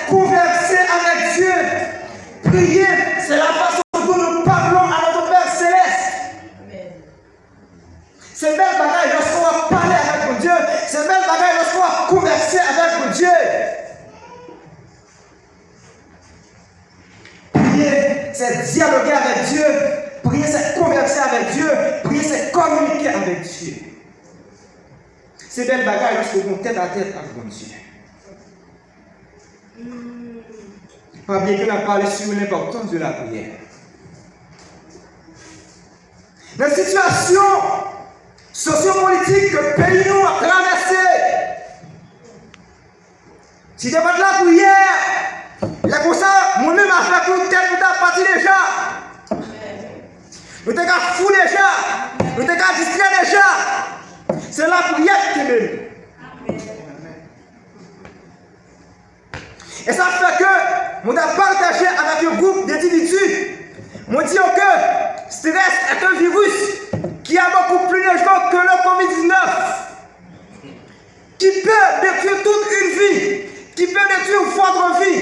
c'est converser avec Dieu. Prier, c'est la façon dont nous parlons à notre Père Céleste. C'est belle bagaille lorsqu'on va parler avec mon Dieu. C'est belle bagaille lorsqu'on va converser avec mon Dieu. Prier, c'est dialoguer avec Dieu. Prier, c'est converser avec Dieu. Prier, c'est communiquer avec Dieu. C'est belle bagaille lorsqu'on est tête à tête avec mon Dieu. Pas bien qu'on a parlé sur l'importance de la prière. La situation sociopolitique que le pays nous a traversée, si tu n'as pas de la prière, il y a comme ça, moi-même à faire tout tel que tu as parti déjà. Nous t'es qu'à fou déjà, nous t'es qu'à distraire déjà. C'est la prière qui mène. Et ça fait que, on a partagé avec un groupe d'individus. On dit que stress est un virus qui a beaucoup plus dangereux que le Covid-19, qui peut détruire toute une vie, qui peut détruire votre vie.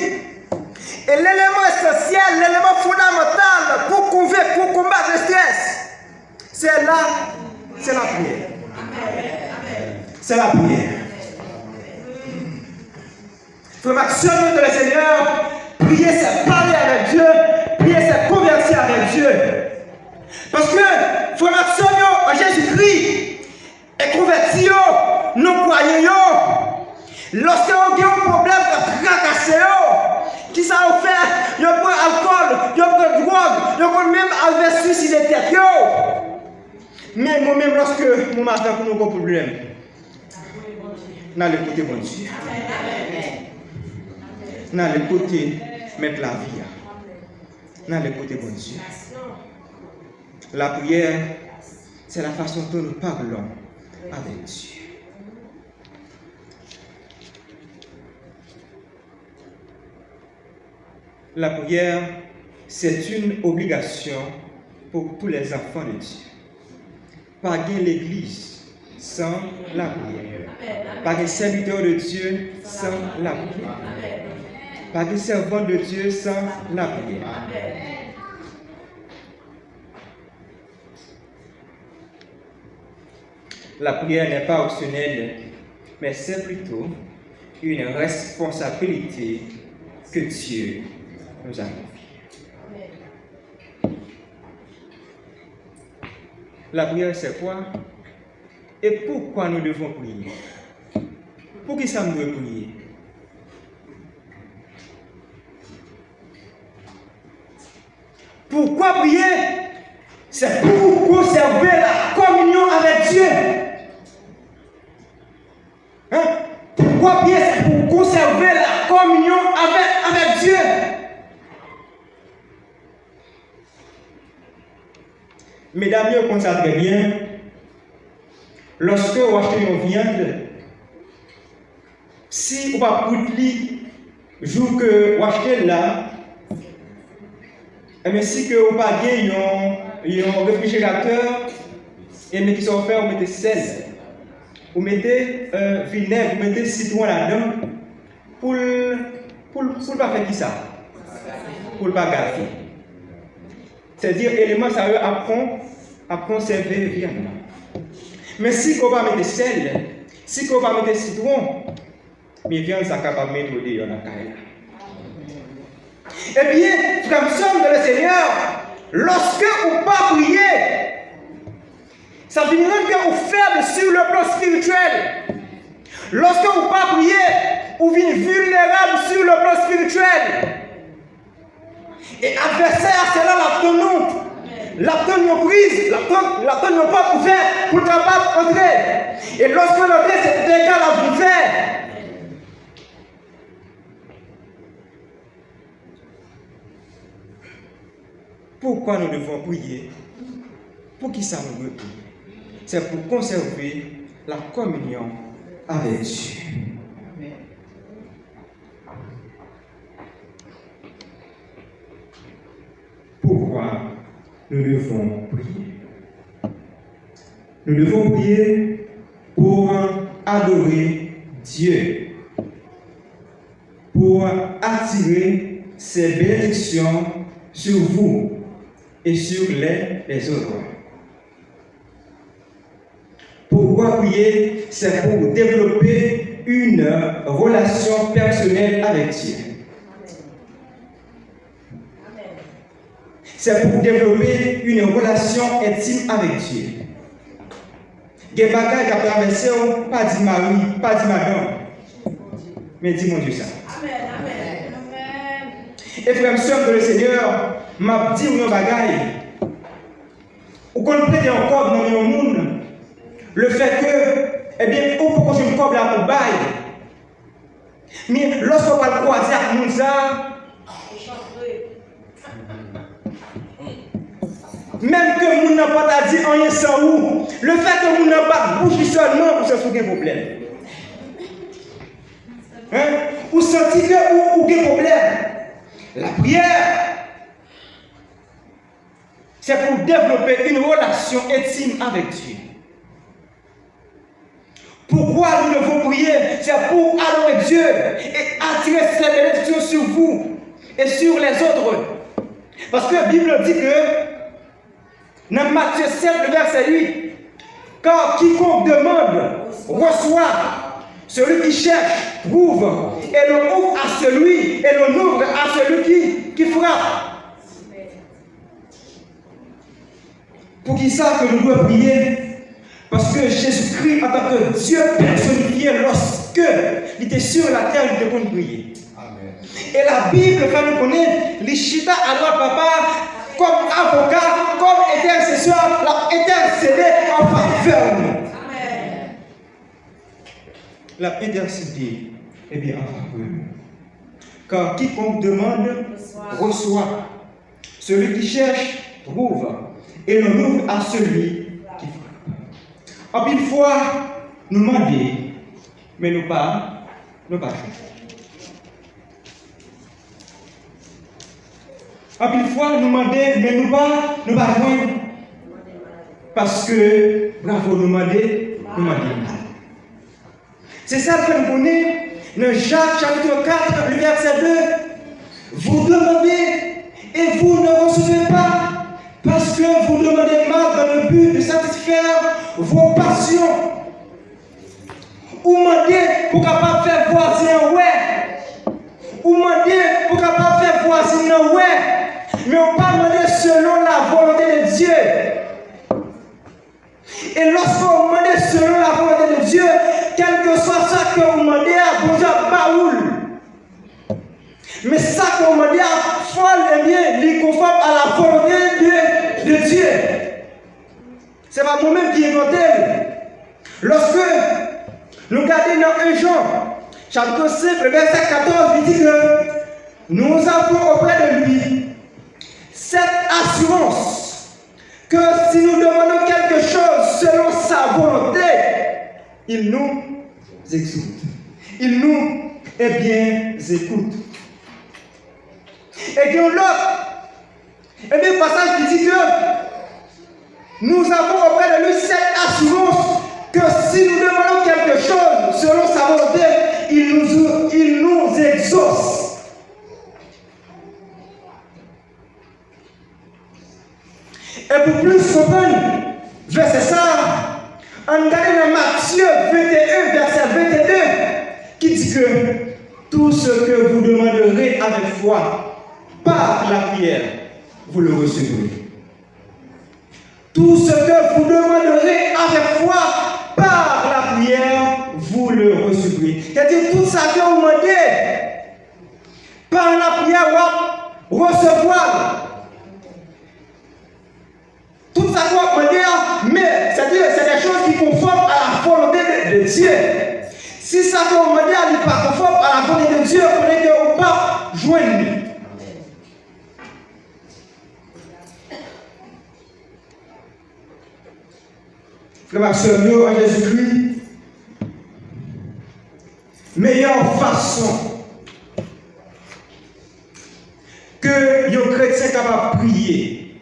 Et l'élément essentiel, l'élément fondamental pour combattre le stress, c'est la prière. C'est la prière. Frère de le Seigneur, prier c'est parler avec Dieu, prier c'est converser avec Dieu. Parce que frère Jésus-Christ est converti, nous croyons. Lorsque on a un problème de tracasser, qui ça a fait, il y a pas alcool, il y a pas drogue, il y a pas même avec suicide tête. Mais moi-même, lorsque mon mari a un problème, n'allez écouter mon Dieu. N'allez écouter mettre la vie. N'allez écouter mon Dieu. La prière, c'est la façon dont nous parlons avec Dieu. La prière, c'est une obligation pour tous les enfants de Dieu. Pas l'église sans la prière. Pas de serviteur de Dieu sans la prière. Pas de servant de Dieu sans la prière. La prière n'est pas optionnelle, mais c'est plutôt une responsabilité que Dieu nous a confiée. La prière, c'est quoi? Et pourquoi nous devons prier? Pour qui ça nous doit prier? Pourquoi prier? C'est pour conserver la communion avec Dieu. Hein? Pourquoi prier? C'est pour conserver la communion avec Dieu. Mesdames, vous comprenez très bien. Lorsque vous achetez une viande, si vous ne pouvez pas le jour que vous achetez là, mais si que vous n'avez pas un réfrigérateur, et mais qui sont offerts, vous mettez sel, vous mettez vinaigre, vous mettez citron là-dedans, pour ne pas faire qui ça? Pour ne pas gâter. C'est-à-dire, élément sérieux à conserver la viande. Mais si vous ne pas mettre sel, si vous ne pas mettre citron, mes viandes sont capables de mettre au dehors dans la caille. Eh bien, comme somme de le Seigneur, lorsque vous pas prier, ça finira que vous faible sur le plan spirituel. Lorsque vous pas prier, vous venez vulnérable sur le plan spirituel. Et adversaire, c'est là la tenue. La tenue prise, la tenue pas ouverte pour capable entrer. Et lorsque l'entrée, c'est égal à vous faire. Pourquoi nous devons prier? Pour qui ça nous veut prier? C'est pour conserver la communion avec Dieu. Pourquoi nous devons prier? Nous devons prier pour adorer Dieu, pour attirer ses bénédictions sur vous et sur les autres. Pourquoi prier? C'est pour développer une relation personnelle avec Dieu. C'est pour développer une relation intime avec Dieu. Des bagages qui a traversé, pas dit Marie, pas dit madame, mais dis mon Dieu ça. Amen. Et frère, soeur de le Seigneur, m'a dit nos bagages. Ou qu'on prête encore dans le monde, le fait que, eh bien, on peut que je me coble à mon bail. Mais lorsqu'on va le croiser à Mounza, même que moun n'a pas dit rien sans vous, le fait que moun n'a pas bouché seulement, vous avez un problème. Hein? Vous sentez que vous avez un problème. La prière, c'est pour développer une relation intime avec Dieu. Pourquoi nous devons prier? C'est pour adorer Dieu et attirer ses bénédictions sur vous et sur les autres. Parce que la Bible dit que dans Matthieu 7, le verset 8, car quiconque demande, reçoit, celui qui cherche, trouve, et l'on ouvre à celui, et l'on ouvre à celui qui frappe. Pour qui ça que nous devons prier? Parce que Jésus-Christ, en tant que Dieu personnifié, lorsque il était sur la terre, il devait prier. Amen. Et la Bible fait nous connaître, les chita à droite papa, comme avocat, comme intercesseur, l'a intercédé en faveur. Amen. L'a intercédé, eh bien, en faveur. Car quiconque demande, reçoit. Celui qui cherche, trouve. Et l'on ouvre à celui qui frappe. En une fois, nous demandons, mais nous pas jouer. En une fois, nous demandons, mais nous pas joindre. Parce que, bravo, nous demandons. C'est ça que nous connaissons dans Jacques chapitre 4, le verset 2. Vous demandez et vous ne recevez pas. Parce que vous demandez mal dans le but de satisfaire vos passions. Ou demandez pour capable faire voisin, ouais. Ou demandez pour capable faire voisin, ouais. Mais on ne pas demander selon la volonté de Dieu. Et lorsqu'on demande selon la volonté de Dieu, quel que soit ça que vous demandez, vous avez baoul. Mais ça qu'on demande, il faut bien les conforme à la volonté de Dieu. Ce n'est pas moi-même qui ai inventé. Lorsque nous regardons dans 1 Jean, chapitre 5, verset 14, il dit que nous avons auprès de lui cette assurance que si nous demandons quelque chose selon sa volonté, il nous exauce. Il nous, eh bien, écoute. Et que l'autre, et bien, passage qui dit que nous avons auprès de lui cette assurance que si nous demandons quelque chose selon sa volonté, il nous exauce. Et pour plus comprendre, verset ça, on regarde dans Matthieu 21, verset 22, qui dit que tout ce que vous demanderez avec foi, par la prière, vous le recevrez. Tout ce que vous demanderez avec foi, par la prière, vous le recevrez. C'est-à-dire tout ça que vous demandez, par la prière, vous recevoir. Tout ça que vous demandez, mais c'est-à-dire c'est des choses qui conforment à la volonté de Dieu. Si ça que vous demandez n'est pas conforme à la volonté de Dieu, vous connaissez que vous ne pouvez pas joindre. Frère Maxime, en Jésus-Christ, meilleure façon que les chrétiens capables de prier.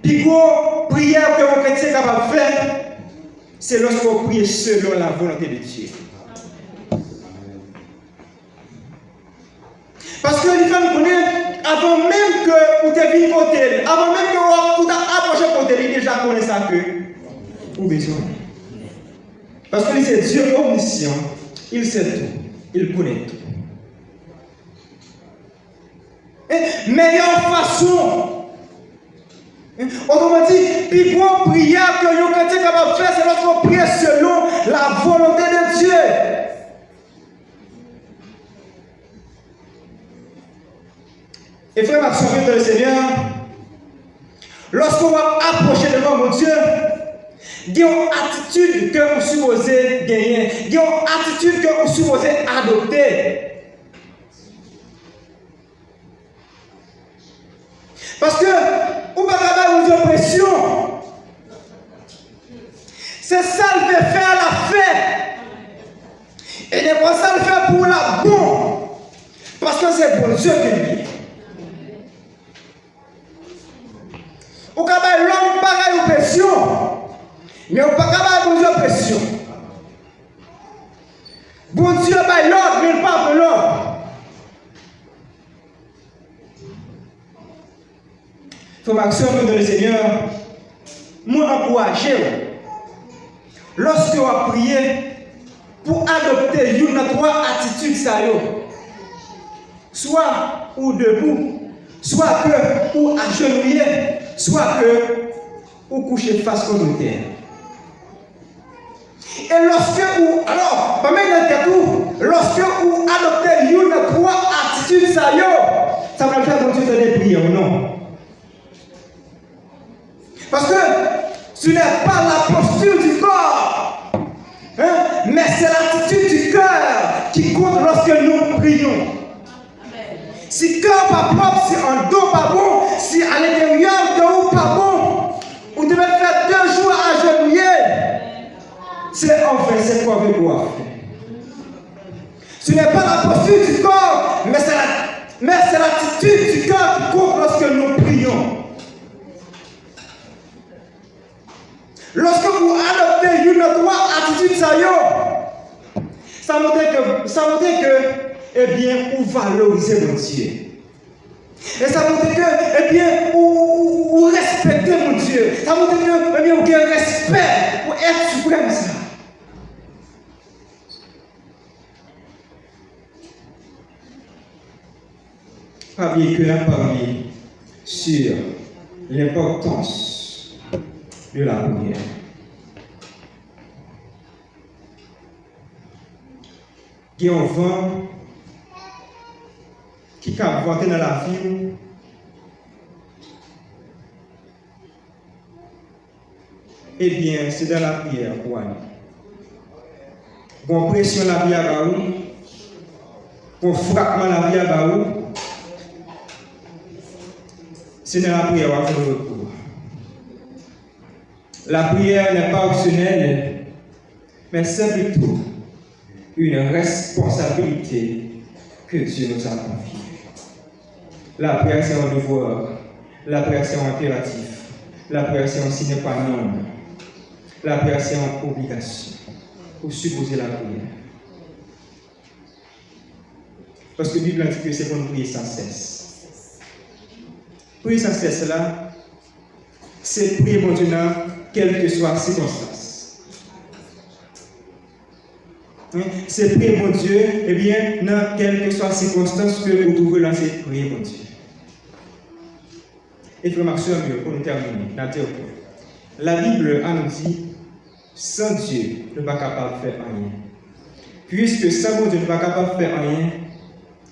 Puis, prière que les chrétiens capables de faire, c'est lorsqu'on prie selon la volonté de Dieu. Jennifer nous connaît, avant même que vous te venu côté, avant même que vous t'approché côté, il déjà connaît ça que vous avez besoin. Parce que c'est Dieu omniscient, il sait tout, il connaît tout. Et meilleure façon, autrement dit, plus grande prière que vous êtes capable de faire, c'est lorsqu'on prie selon la volonté de Dieu. Et frère, ma soeur de le Seigneur, lorsqu'on va approcher devant mon Dieu, il y a une attitude que vous supposez gagner, il y a une attitude que vous supposez adopter. Parce que, vous ne pouvez pas vous pression. C'est ça le fait faire la fête. Et n'est pas ça le faire pour la bonne. Parce que c'est pour Dieu qui vit. Vous pouvez pas l'homme pareil aux pression. Mais vous ne pouvez pas vous dire pression. Bon Dieu, l'ordre, mais pas pour l'ordre. Frère soeur de le Seigneur, moi encouragez lorsque vous priez pour adopter une ou trois attitudes soit ou debout, soit que ou agenouillé, soit que ou coucher face contre terre. Et lorsque vous, alors, pas même dans tout, lorsque vous adoptez une ou trois attitudes ça va faire mon Dieu de les prier ou non? Parce que ce n'est pas la posture du corps, hein, mais c'est l'attitude du cœur qui compte lorsque nous prions. Si le cœur pas propre, si en dos pas bon, si à l'intérieur de vous pas bon, vous devez faire 2 jours à agenouiller. C'est enfin c'est quoi vous doit faire. Ce n'est pas la posture du corps, mais c'est l'attitude du cœur qui compte lorsque nous prions. Lorsque vous adoptez une ou trois attitudes, ça montre que, eh bien, vous valorisez mon Dieu. Et ça montre que, eh bien, vous respectez mon Dieu. Ça montre que, eh bien, vous avez un respect pour être suprême. Ça. Pas bien que là, parler sur l'importance de la prière. Il y a un vent qui a voté dans la vie. Eh bien, c'est dans la prière pour aller. Bon pression la vie à Baou, bon frappement la vie à Baou, c'est dans la prière à faire le recours. La prière n'est pas optionnelle, mais c'est plutôt une responsabilité que Dieu nous a confiée. La prière, c'est un devoir. La prière, c'est un impératif. La prière, c'est un sine qua non. La prière, c'est une obligation. Pour supposer la prière. Parce que la Bible dit que c'est pour nous prier sans cesse. Prier sans cesse, là, c'est prier mon Dieu dans quelle que soit la circonstance. C'est prier mon Dieu, eh bien, dans quelle que soit la circonstance que vous trouvez là, c'est prier mon Dieu. Et frère Marcel, pour nous terminer, la Bible a nous dit, sans Dieu, nous ne sommes pas capables de faire rien. Puisque sans Dieu, nous ne sommes pas capables de faire rien,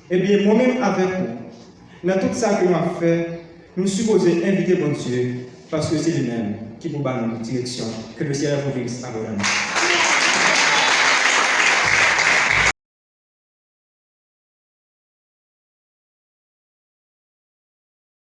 eh bien, moi-même avec vous, dans tout ça que nous avons fait, nous supposons inviter mon Dieu, parce que c'est lui-même qui vous donne notre direction, que le ciel vous bénisse abondamment.